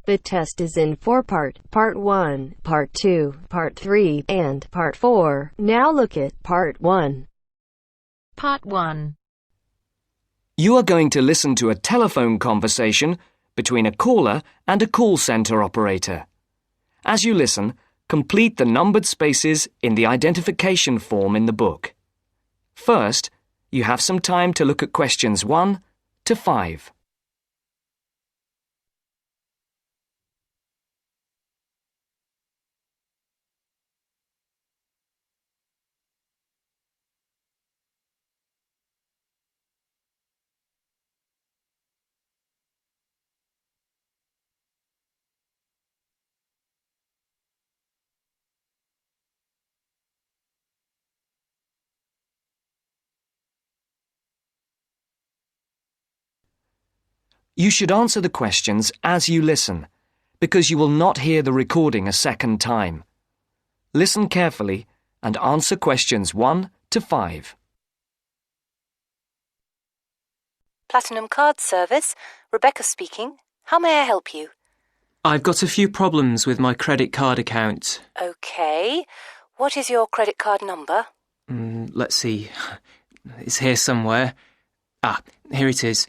The test is in 4-part, Part 1, Part 2, Part 3, and Part 4. Now look at Part 1. Part 1. You are going to listen to a telephone conversation between a caller and a call centre operator. As you listen, complete the numbered spaces in the identification form in the book. First, you have some time to look at questions 1 to 5. You should answer the questions as you listen, because you will not hear the recording a second time. Listen carefully and answer questions 1 to 5. Platinum Card Service, Rebecca speaking. How may I help you? I've got a few problems with my credit card account. Okay. What is your credit card number? Let's see. It's here somewhere. Here it is.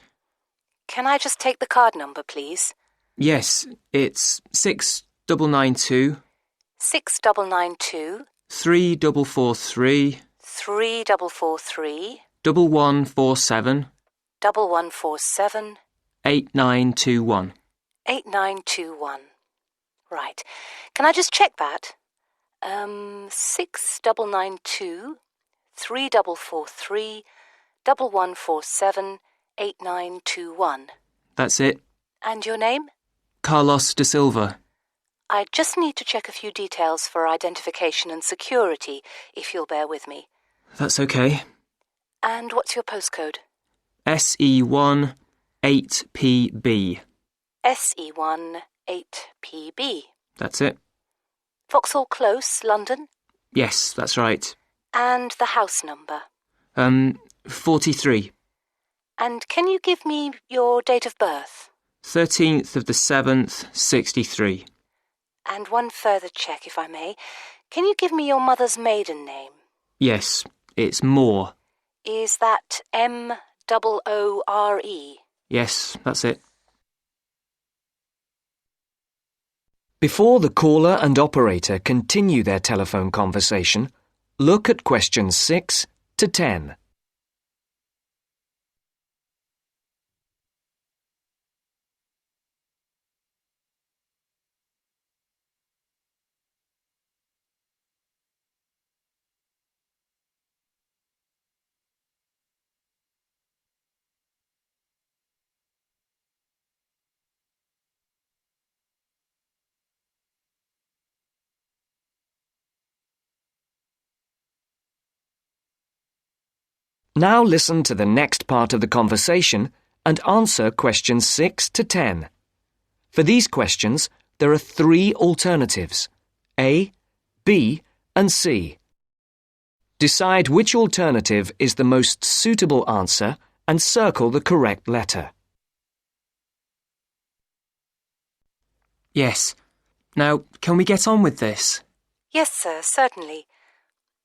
Can I just take the card number, please? Yes, it's 6992 6992 3443 3443 1147 1147 8921. 8921. Right. Can I just check that? 6992 3443 1147 8921. That's it. And your name? Carlos de Silva. I just need to check a few details for identification and security, if you'll bear with me. That's okay. And what's your postcode? SE1 8PB. SE1 8PB. That's it. Vauxhall Close, London? Yes, that's right. And the house number? 43. And can you give me your date of birth? 13th of the 7th, 63. And one further check, if I may. Can you give me your mother's maiden name? Yes, it's Moore. Is that Moore? Yes, that's it. Before the caller and operator continue their telephone conversation, look at questions 6 to 10. Now listen to the next part of the conversation and answer questions 6 to 10. For these questions, there are 3 alternatives: A, B, and C. Decide which alternative is the most suitable answer and circle the correct letter. Yes. Now, can we get on with this? Yes, sir, certainly.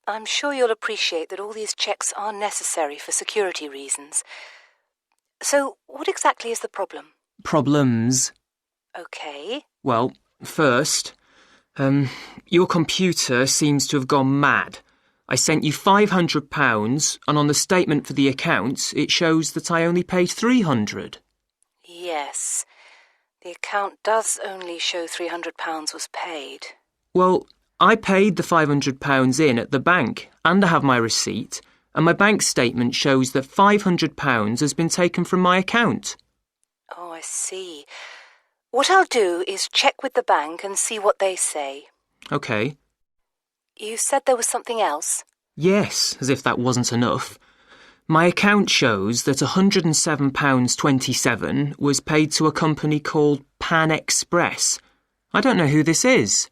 I'm sure you'll appreciate that all these checks are necessary for security reasons. So, what exactly is the problem? Problems? Okay. Well, first, your computer seems to have gone mad. I sent you £500 and on the statement for the account it shows that I only paid £300. Yes. The account does only show £300 was paid. Well, I paid the £500 in at the bank and I have my receipt, and my bank statement shows that £500 has been taken from my account. Oh, I see. What I'll do is check with the bank and see what they say. OK. You said there was something else? Yes, as if that wasn't enough. My account shows that £107.27 was paid to a company called Pan Express. I don't know who this is.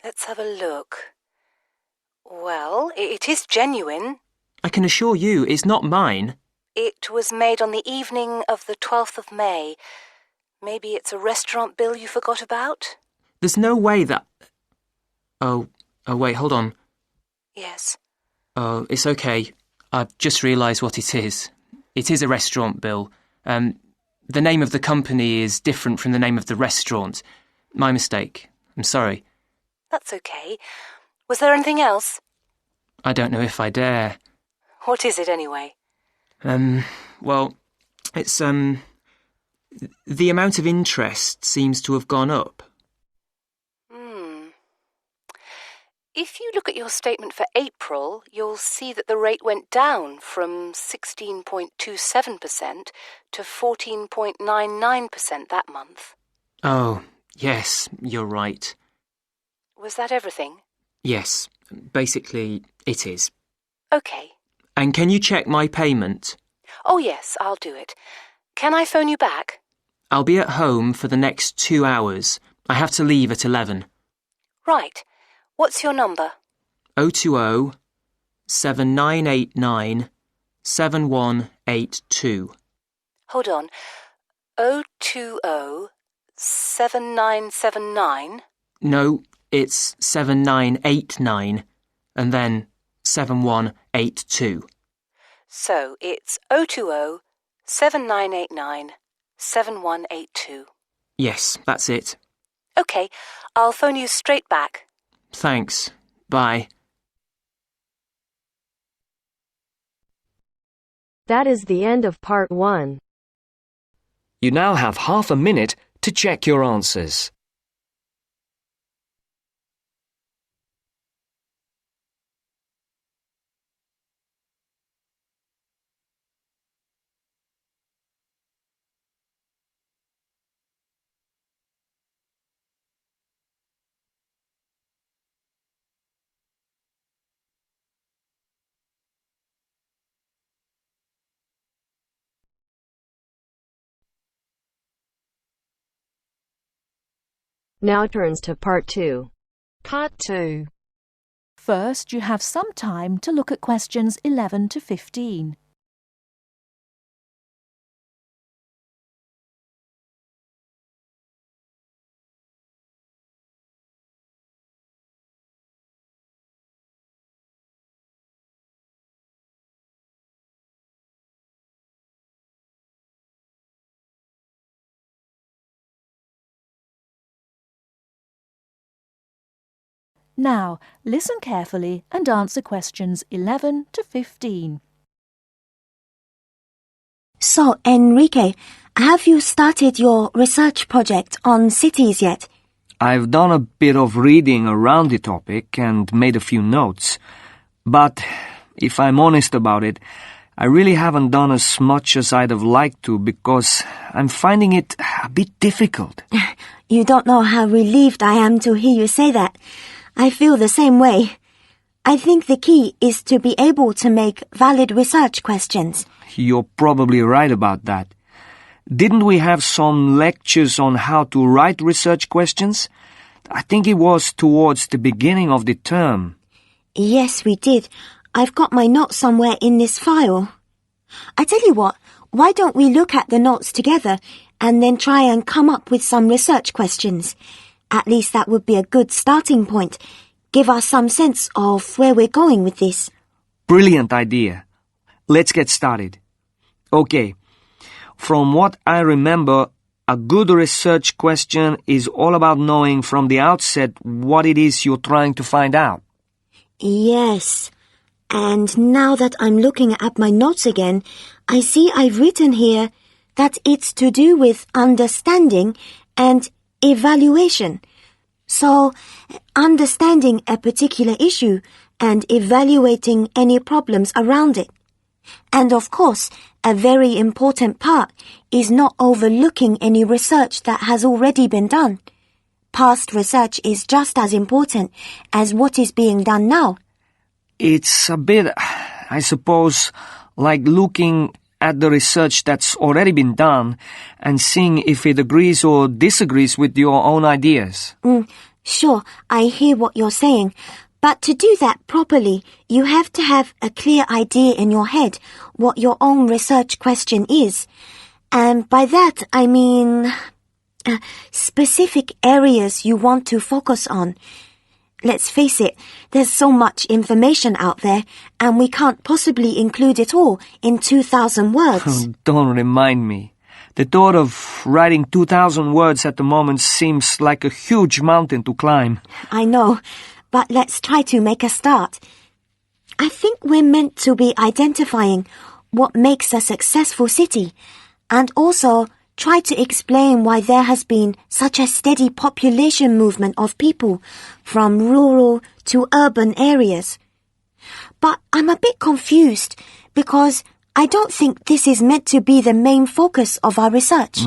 Let's have a look. Well, it is genuine. I can assure you it's not mine. It was made on the evening of the 12th of May. Maybe it's a restaurant bill you forgot about? There's no way that... Oh, wait, hold on. Yes. Oh, it's okay. I've just realised what it is. It is a restaurant bill. The name of the company is different from the name of the restaurant. My mistake. I'm sorry. That's okay. Was there anything else? I don't know if I dare. What is it anyway? Well, it's, the amount of interest seems to have gone up. If you look at your statement for April, you'll see that the rate went down from 16.27% to 14.99% that month. Oh, yes, you're right. Was that everything? Yes, basically, it is. Okay. And can you check my payment? Oh yes, I'll do it. Can I phone you back? I'll be at home for the next 2 hours. I have to leave at 11. Right. What's your number? 020 7989 7182. Hold on. 020 7979? No, it's 7989 and then 7182. So it's 020 7989 7182. Yes, that's it. Okay, I'll phone you straight back. Thanks. Bye. That is the end of part 1. You now have half a minute to check your answers. Now turns to part 2. Part 2. First, you have some time to look at questions 11 to 15. Now, listen carefully and answer questions 11 to 15. So, Enrique, have you started your research project on cities yet? I've done a bit of reading around the topic and made a few notes. But, if I'm honest about it, I really haven't done as much as I'd have liked to because I'm finding it a bit difficult. You don't know how relieved I am to hear you say that. I feel the same way. I think the key is to be able to make valid research questions. You're probably right about that. Didn't we have some lectures on how to write research questions? I think it was towards the beginning of the term. Yes, we did. I've got my notes somewhere in this file. I tell you what, why don't we look at the notes together and then try and come up with some research questions? At least that would be a good starting point. Give us some sense of where we're going with this. Brilliant idea. Let's get started. Okay. From what I remember, a good research question is all about knowing from the outset what it is you're trying to find out. Yes. And now that I'm looking at my notes again, I see I've written here that it's to do with understanding and evaluation. So, understanding a particular issue and evaluating any problems around it. And of course, a very important part is not overlooking any research that has already been done. Past research is just as important as what is being done now. It's a bit, I suppose, like looking at the research that's already been done and seeing if it agrees or disagrees with your own ideas. Sure, I hear what you're saying. But to do that properly, you have to have a clear idea in your head what your own research question is. And by that, I mean specific areas you want to focus on. Let's face it, there's so much information out there, and we can't possibly include it all in 2,000 words. Don't remind me. The thought of writing 2,000 words at the moment seems like a huge mountain to climb. I know, but let's try to make a start. I think we're meant to be identifying what makes a successful city, and also try to explain why there has been such a steady population movement of people from rural to urban areas. But I'm a bit confused because I don't think this is meant to be the main focus of our research.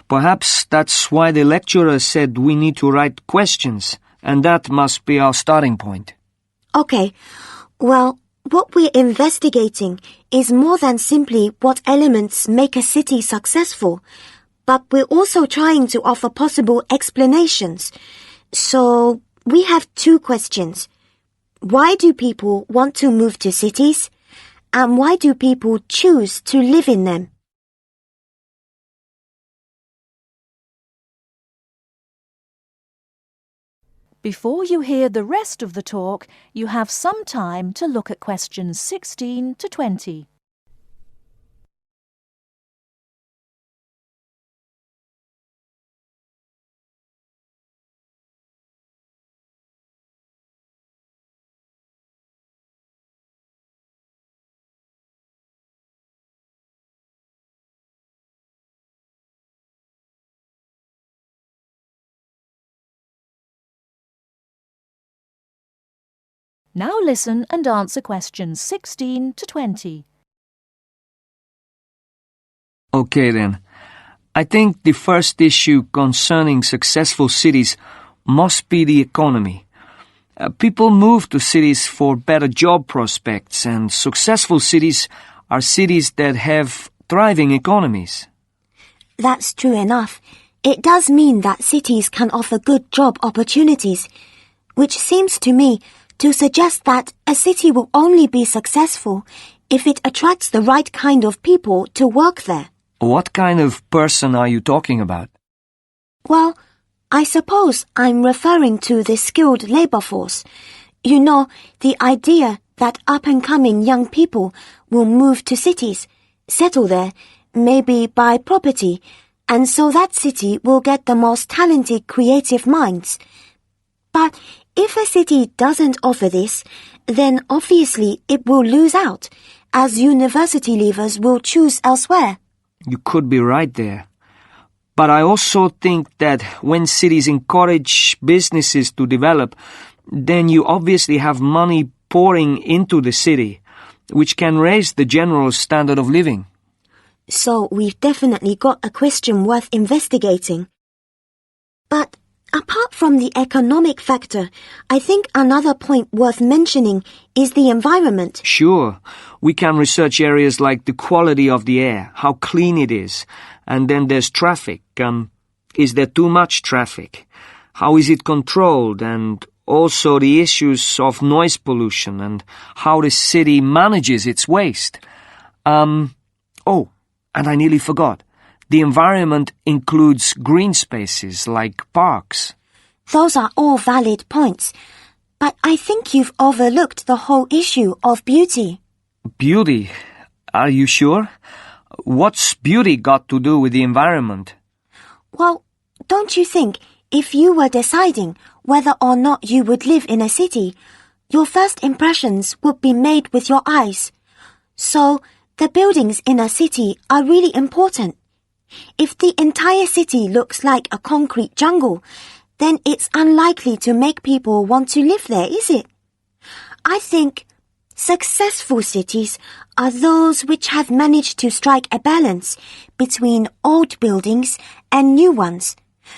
Perhaps that's why the lecturer said we need to write questions, and that must be our starting point. Okay, well, what we're investigating is more than simply what elements make a city successful, but we're also trying to offer possible explanations. So, we have 2 questions. Why do people want to move to cities? And why do people choose to live in them? Before you hear the rest of the talk, you have some time to look at questions 16 to 20. Now listen and answer questions 16 to 20. Okay then. I think the first issue concerning successful cities must be the economy. People move to cities for better job prospects, and successful cities are cities that have thriving economies. That's true enough. It does mean that cities can offer good job opportunities, which seems to me to suggest that a city will only be successful if it attracts the right kind of people to work there. What kind of person are you talking about? Well, I suppose I'm referring to the skilled labor force. You know, the idea that up-and-coming young people will move to cities, settle there, maybe buy property, and so that city will get the most talented creative minds. But if a city doesn't offer this, then obviously it will lose out, as university leavers will choose elsewhere. You could be right there. But I also think that when cities encourage businesses to develop, then you obviously have money pouring into the city, which can raise the general standard of living. So we've definitely got a question worth investigating. But apart from the economic factor, I think another point worth mentioning is the environment. Sure, we can research areas like the quality of the air, how clean it is, and then there's traffic. Is there too much traffic? How is it controlled? And also the issues of noise pollution and how the city manages its waste. Oh, and I nearly forgot. The environment includes green spaces like parks. Those are all valid points, but I think you've overlooked the whole issue of beauty. Beauty? Are you sure? What's beauty got to do with the environment? Well, don't you think if you were deciding whether or not you would live in a city, your first impressions would be made with your eyes? So, the buildings in a city are really important. If the entire city looks like a concrete jungle, then it's unlikely to make people want to live there, is it? I think successful cities are those which have managed to strike a balance between old buildings and new ones.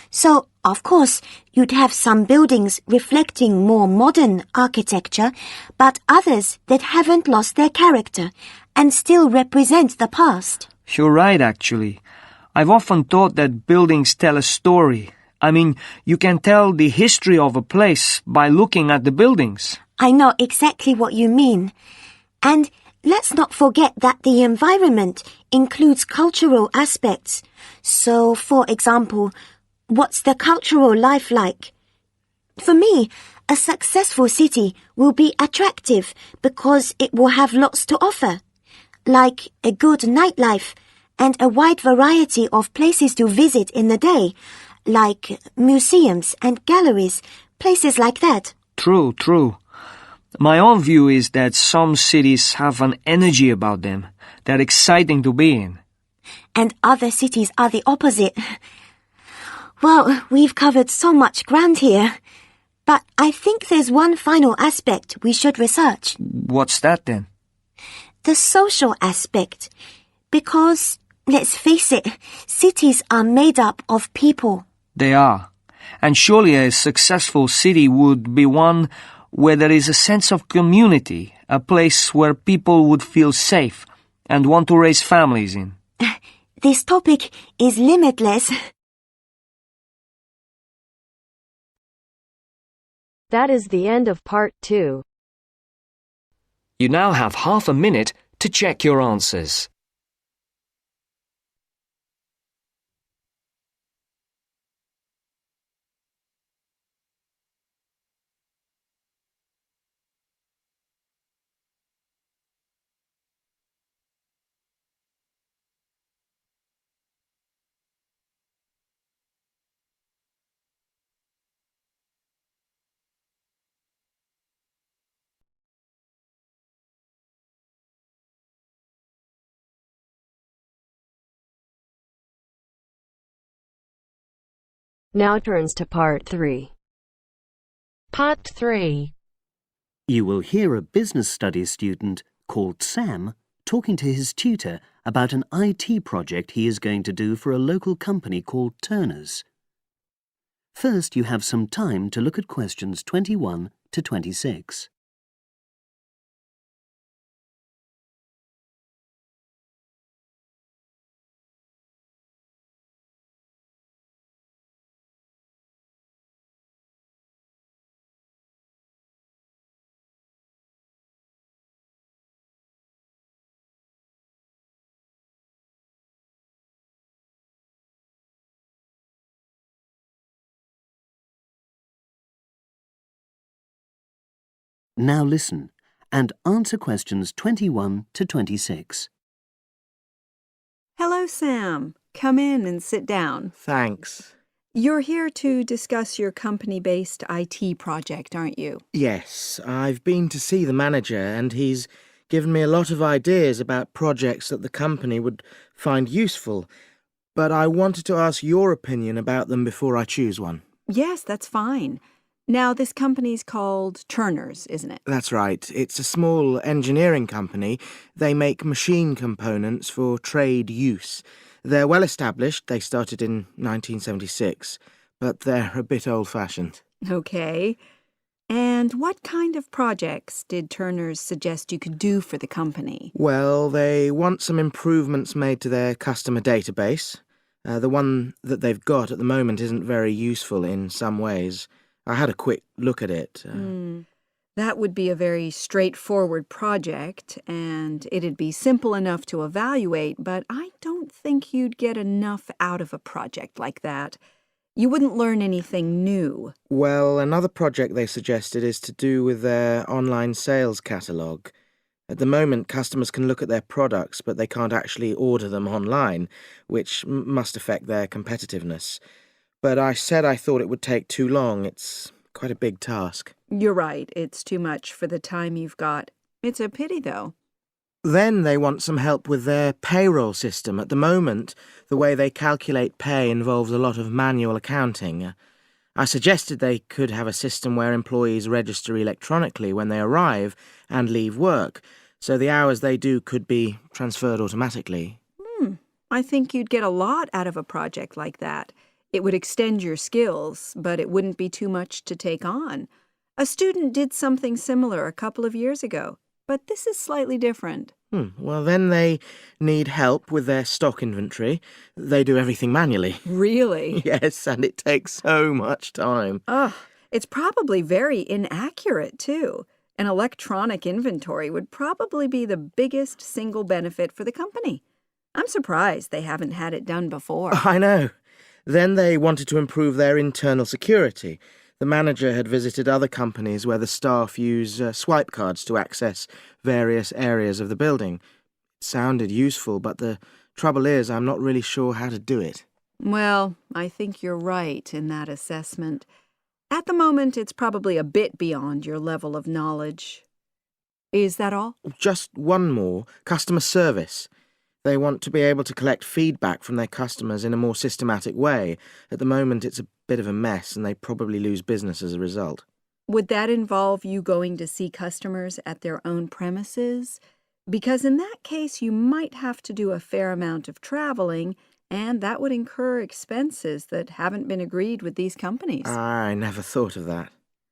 So, of course, you'd have some buildings reflecting more modern architecture, but others that haven't lost their character and still represent the past. You're right, actually. I've often thought that buildings tell a story. I mean, you can tell the history of a place by looking at the buildings. I know exactly what you mean. And let's not forget that the environment includes cultural aspects. So, for example, what's the cultural life like? For me, a successful city will be attractive because it will have lots to offer, like a good nightlife and a wide variety of places to visit in the day, like museums and galleries, places like that. True, true. My own view is that some cities have an energy about them. They're exciting to be in. And other cities are the opposite. Well, we've covered so much ground here. But I think there's one final aspect we should research. What's that then? The social aspect. Because, let's face it, cities are made up of people. They are. And surely a successful city would be one where there is a sense of community, a place where people would feel safe and want to raise families in. This topic is limitless. That is the end of part 2. You now have half a minute to check your answers. Now turns to part 3. Part 3. You will hear a business studies student called Sam talking to his tutor about an IT project he is going to do for a local company called Turner's. First, you have some time to look at questions 21 to 26. Now listen and answer questions 21 to 26. Hello, Sam. Come in and sit down. Thanks. You're here to discuss your company-based IT project, aren't you? Yes, I've been to see the manager and he's given me a lot of ideas about projects that the company would find useful, but I wanted to ask your opinion about them before I choose one. Yes, that's fine. Now, this company's called Turner's, isn't it? That's right. It's a small engineering company. They make machine components for trade use. They're well established. They started in 1976, but they're a bit old-fashioned. Okay. And what kind of projects did Turner's suggest you could do for the company? Well, they want some improvements made to their customer database. The one that they've got at the moment isn't very useful in some ways. I had a quick look at it. That would be a very straightforward project, and it'd be simple enough to evaluate, but I don't think you'd get enough out of a project like that. You wouldn't learn anything new. Well, another project they suggested is to do with their online sales catalogue. At the moment, customers can look at their products, but they can't actually order them online, which must affect their competitiveness. But I said I thought it would take too long. It's quite a big task. You're right. It's too much for the time you've got. It's a pity, though. Then they want some help with their payroll system. At the moment, the way they calculate pay involves a lot of manual accounting. I suggested they could have a system where employees register electronically when they arrive and leave work, so the hours they do could be transferred automatically. I think you'd get a lot out of a project like that. It would extend your skills, but it wouldn't be too much to take on. A student did something similar a couple of years ago, but this is slightly different. Well, then they need help with their stock inventory. They do everything manually. Really? Yes, and it takes so much time. It's probably very inaccurate, too. An electronic inventory would probably be the biggest single benefit for the company. I'm surprised they haven't had it done before. I know. Then they wanted to improve their internal security. The manager had visited other companies where the staff use swipe cards to access various areas of the building. It sounded useful, but the trouble is I'm not really sure how to do it. Well, I think you're right in that assessment. At the moment, it's probably a bit beyond your level of knowledge. Is that all? Just one more. Customer service. They want to be able to collect feedback from their customers in a more systematic way. At the moment, it's a bit of a mess, and they probably lose business as a result. Would that involve you going to see customers at their own premises? Because in that case, you might have to do a fair amount of traveling, and that would incur expenses that haven't been agreed with these companies. I never thought of that.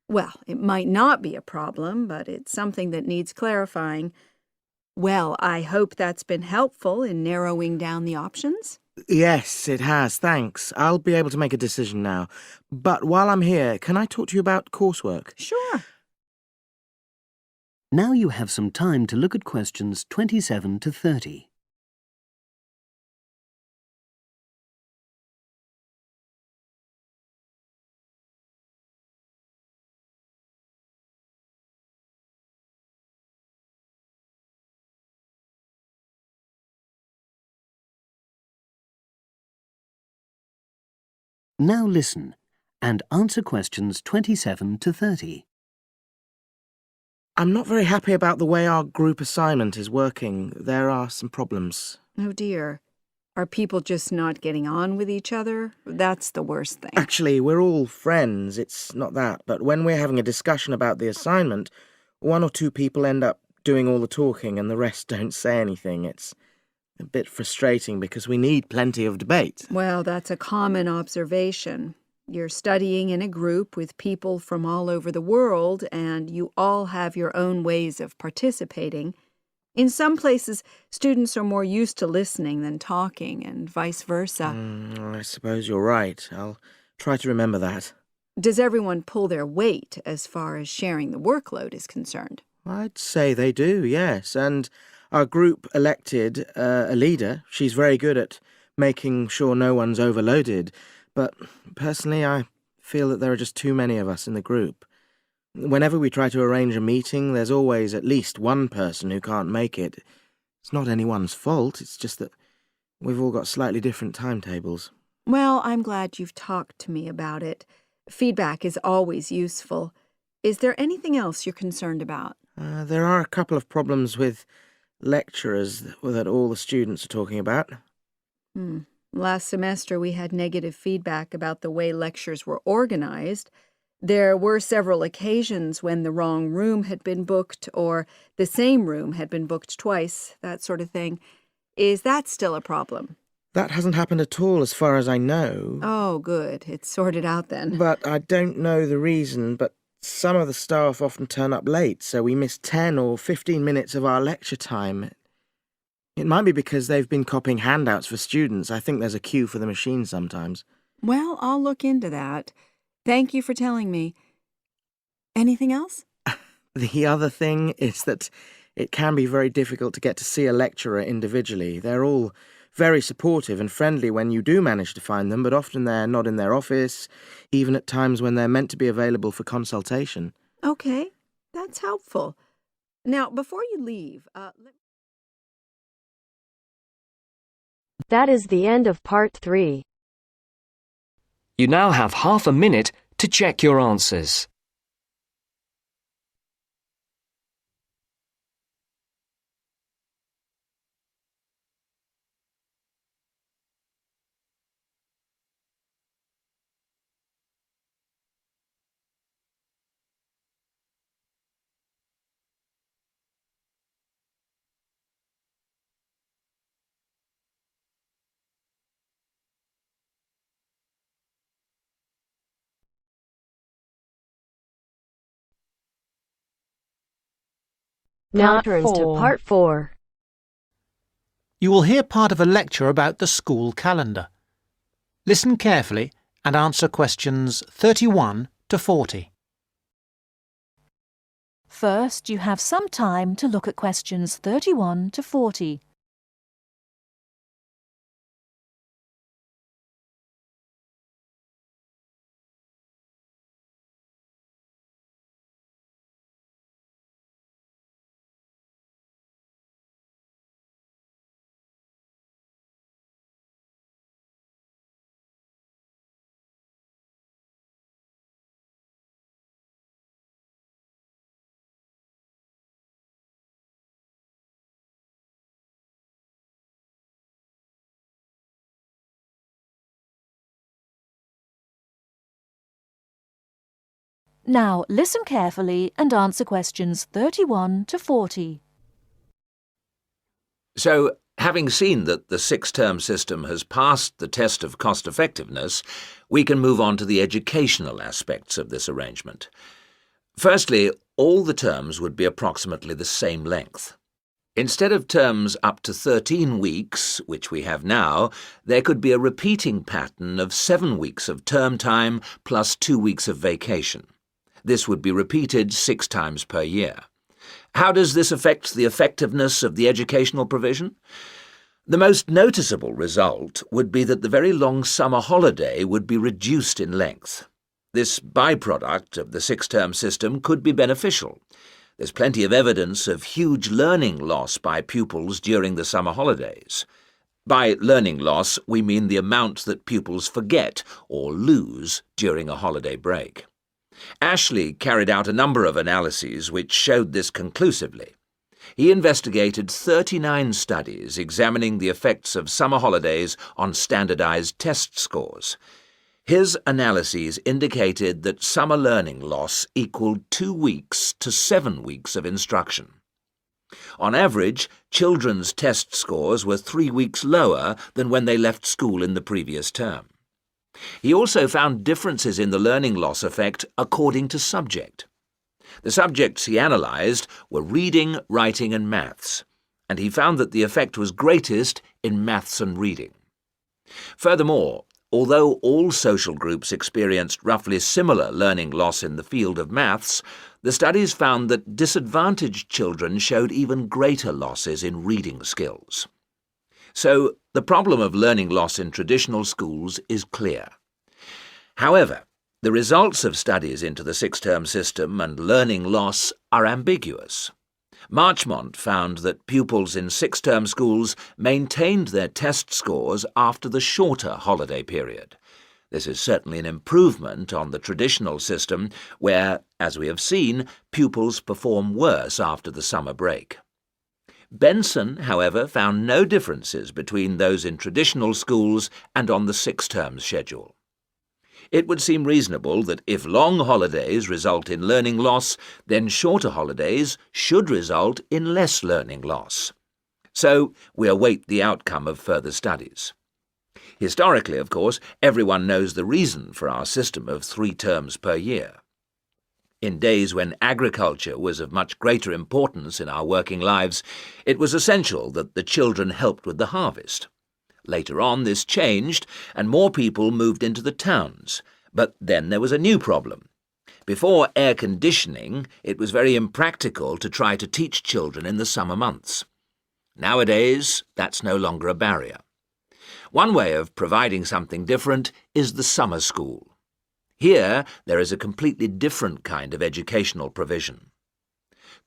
Well, it might not be a problem, but it's something that needs clarifying. Well, I hope that's been helpful in narrowing down the options. Yes, it has, thanks. I'll be able to make a decision now. But while I'm here, can I talk to you about coursework? Sure. Now you have some time to look at questions 27 to 30. Now listen and answer questions 27 to 30. I'm not very happy about the way our group assignment is working. There are some problems. Oh, dear. Are people just not getting on with each other? That's the worst thing. Actually, we're all friends. It's not that. But when we're having a discussion about the assignment, one or two people end up doing all the talking and the rest don't say anything. It's a bit frustrating because we need plenty of debate. Well, that's a common observation. You're studying in a group with people from all over the world, and you all have your own ways of participating. In some places, students are more used to listening than talking, and vice versa. I suppose you're right. I'll try to remember that. Does everyone pull their weight as far as sharing the workload is concerned? I'd say they do, yes. And our group elected a leader. She's very good at making sure no one's overloaded. But personally, I feel that there are just too many of us in the group. Whenever we try to arrange a meeting, there's always at least one person who can't make it. It's not anyone's fault, it's just that we've all got slightly different timetables. Well, I'm glad you've talked to me about it. Feedback is always useful. Is there anything else you're concerned about? There are a couple of problems with lecturers that all the students are talking about. Last semester, we had negative feedback about the way lectures were organized. There were several occasions when the wrong room had been booked or the same room had been booked twice, that sort of thing. Is that still a problem? That hasn't happened at all as far as I know. Oh, good. It's sorted out then. But I don't know the reason, but some of the staff often turn up late, so we miss 10 or 15 minutes of our lecture time. It might be because they've been copying handouts for students. I think there's a queue for the machine sometimes. Well, I'll look into that. Thank you for telling me. Anything else? The other thing is that it can be very difficult to get to see a lecturer individually. They're all very supportive and friendly when you do manage to find them, but often they're not in their office, even at times when they're meant to be available for consultation. Okay, that's helpful. Now, before you leave, That is the end of part 3. You now have half a minute to check your answers. Now Part turns to 4. part 4. You will hear part of a lecture about the school calendar. Listen carefully and answer questions 31 to 40. First, you have some time to look at questions 31 to 40. Now listen carefully and answer questions 31 to 40. So, having seen that the six-term system has passed the test of cost-effectiveness, we can move on to the educational aspects of this arrangement. Firstly, all the terms would be approximately the same length. Instead of terms up to 13 weeks, which we have now, there could be a repeating pattern of 7 weeks of term time plus 2 weeks of vacation. This would be repeated 6 times per year. How does this affect the effectiveness of the educational provision? The most noticeable result would be that the very long summer holiday would be reduced in length. This byproduct of the six-term system could be beneficial. There's plenty of evidence of huge learning loss by pupils during the summer holidays. By learning loss, we mean the amount that pupils forget or lose during a holiday break. Ashley carried out a number of analyses which showed this conclusively. He investigated 39 studies examining the effects of summer holidays on standardized test scores. His analyses indicated that summer learning loss equaled 2 weeks to 7 weeks of instruction. On average, children's test scores were 3 weeks lower than when they left school in the previous term. He also found differences in the learning loss effect according to subject. The subjects he analysed were reading, writing and maths, and he found that the effect was greatest in maths and reading. Furthermore, although all social groups experienced roughly similar learning loss in the field of maths, the studies found that disadvantaged children showed even greater losses in reading skills. So, the problem of learning loss in traditional schools is clear. However, the results of studies into the six-term system and learning loss are ambiguous. Marchmont found that pupils in six-term schools maintained their test scores after the shorter holiday period. This is certainly an improvement on the traditional system where, as we have seen, pupils perform worse after the summer break. Benson, however, found no differences between those in traditional schools and on the six-term schedule. It would seem reasonable that if long holidays result in learning loss, then shorter holidays should result in less learning loss. So we await the outcome of further studies. Historically, of course, everyone knows the reason for our system of 3 terms per year. In days when agriculture was of much greater importance in our working lives, it was essential that the children helped with the harvest. Later on, this changed, and more people moved into the towns. But then there was a new problem. Before air conditioning, it was very impractical to try to teach children in the summer months. Nowadays, that's no longer a barrier. One way of providing something different is the summer school. Here, there is a completely different kind of educational provision.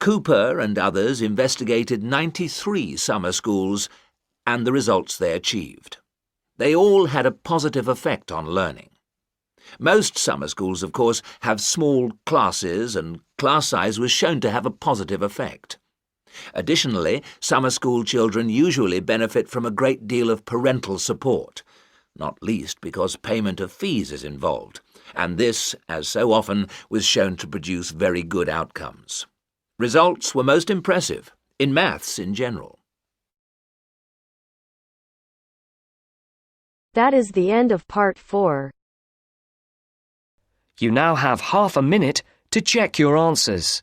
Cooper and others investigated 93 summer schools and the results they achieved. They all had a positive effect on learning. Most summer schools, of course, have small classes, and class size was shown to have a positive effect. Additionally, summer school children usually benefit from a great deal of parental support, not least because payment of fees is involved, and this, as so often, was shown to produce very good outcomes. Results were most impressive, in maths in general. That is the end of part 4. You now have half a minute to check your answers.